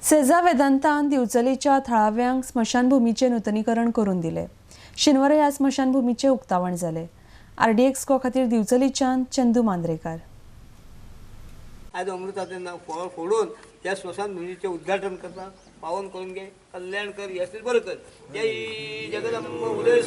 सेजा वेदांतान दिवचलीच्या थळाव्यांक स्मशानभूमीचे नूतनीकरण करून दिले। शेनवारा ह्या स्मशानभूमीचे उक्तावण जाले। RDX खातीर दिवचलीच्यान चंदू मांद्रेकार। आज अमृताचे नाव फोडून त्या स्मशानभूमीचे उद्घाटन करता पावन करून घे, कल्याण कर, यश बरं कर। जय जगदंब उदय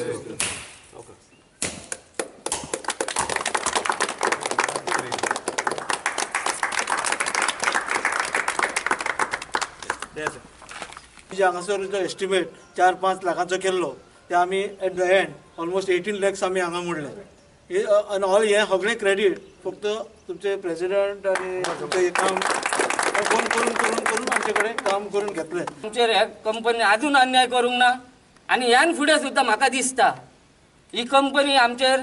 हांगासर जो एस्टिमेट 4-5 लाखांचो केल्लो ते आमी at the end almost 18 lakhs आमी हांगा मोडले। आनी ऑल हे सगळें क्रेडीट फक्त तुमचे प्रेसिडेंट आनी तुमचे काम फोन करून करून करून आमचे कडेन काम करून घेतले। आमचेर ह्या कंपनी अजून अन्याय करूंक ना आनी ह्यान फुडें सुद्दां म्हाका दिसता ही कंपनी आमचेर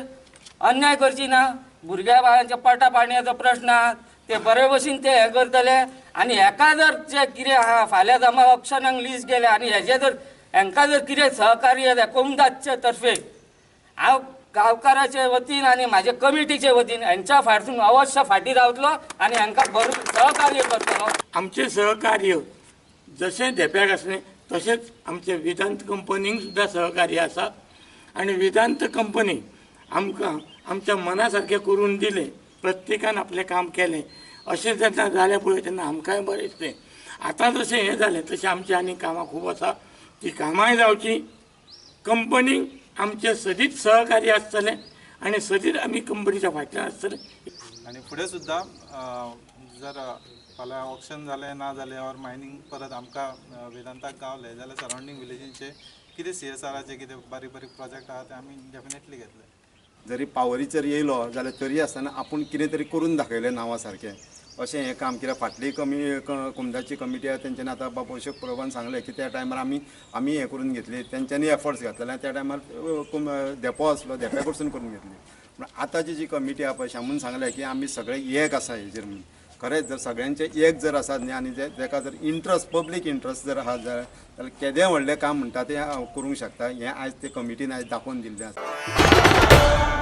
अन्याय करची ना। भुरग्या बाळांच्या पोटा पाणयाचो प्रश्न आहा ते बरे भशेन ते हे करतले आनी हेका जर जे कितें आहा फाल्यां जमा ऑप्शनाक लिस्ट गेले आनी हेजे जर हांकां जर कितें सहकार्य जाय कोमदाचे तर्फे हांव गांवकाराचे वतीन आनी म्हाजे कमिटीचे वतीन हांच्या फाटसून अवश्य फाटी रावतलो आनी हांकां भरून सहकार्य करतलो। आमचे सहकार्य जशें देप्याक आसलें तशेंच आमचे वेदांत कंपनीक सुद्दां सहकार्य आसा आनी वेदांत कंपनी आमकां आमच्या मना सारकें करून दिलें। प्रत्येकान आपलें काम केलें अशें जेन्ना जालें पळय तेन्ना आमकांय बरें दिसलें। आतां जशें हें जालें तशें आमची आनी कामां खूब आसा, ती कामांय जावची। कंपनीक आमचे सदींच सहकार्य आसतलें आनी सदींच आमी कंपनीच्या फाटल्यान आसतले। आनी फुडें सुद्दां जर फाल्यां ऑक्शन जालें ना जालें ऑर मायनींग परत आमकां वेदांताक गावलें जाल्यार सरावंडींग विलेजींचे कितें CSRचे कितें बारीक बारीक प्रोजेक्ट आहा ते आमी डेफिनेटली घेतले। जरी पावरी जर येयलो जाल्यार तरी आसतना आपूण कितें तरी करून दाखयलें नांवा सारकें अशें हें काम। कित्याक फाटली कुमदाची कमिटी आहा तेंच्यांनी आतां बाबा अशोक प्रभान सांगलें की त्या टायमार आमी हें करून घेतली, तेंच्यांनी एफर्ट्स घातले आनी त्या टायमार देपो आसलो देप्या कडसून करून घेतली। पूण आतांची जी कमिटी आहा पळय शामून सांगलें की आमी सगळे एक आसा हेजेर म्हणून। खरेंच जर सगळ्यांचे एक जर आसात न्ही आनी तेका जर इंट्रस्ट पब्लीक इंट्रस्ट जर आहा जाल्यार केदें व्हडलें काम म्हणटा तें करूंक शकता। हें आयज ते कमिटीन आयज दाखोवन दिल्लें आसा।